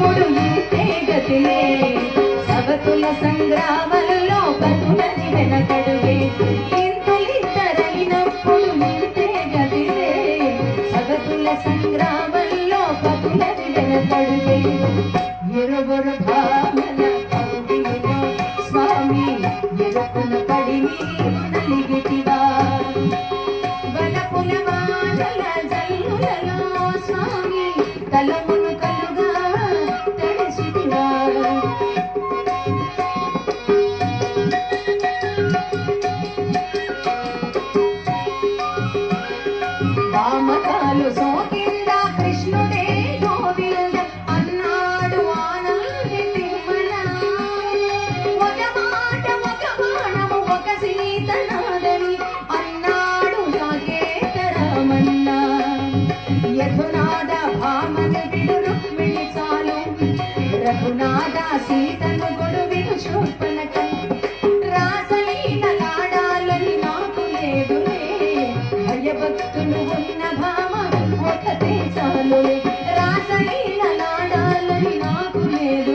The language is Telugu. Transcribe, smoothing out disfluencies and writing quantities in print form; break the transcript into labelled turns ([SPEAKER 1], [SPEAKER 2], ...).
[SPEAKER 1] లేనప్పుడు ఇంతే గతిలే సవతుల సంగ్రామంలో పతులని వెనకడుగే ఇంతులిద్దరైనప్పుడు ఇంతే గతిలే సవతుల సంగ్రామంలో పతులని వెనకడుగే ఇరువురు భామన కౌగిలిలో స్వామి ఎరుకున పడి నీవు నలిగితివా వలపుల వానల జల్లులలో స్వామి తలమును కలుగా తడిసితివా వామకాలు సోకింద కృష్ణుడే గోవింద అన్నాడు ఆనంది తిమ్మన ఒక మాట ఒక బాణము ఒక సీతనాదని అన్నాడు సాకేతరామన్న యధునాద భామని విడు రుక్మిణి చాలు రఘునాద సీతను గొడువిను శూర్పణఖ రాసలీలలాడాలని నాకు లేదులే భయభక్తులు ఉన్న భామ ఒకతే చాలులే రాసలీలలాడాలని నాకు లేదు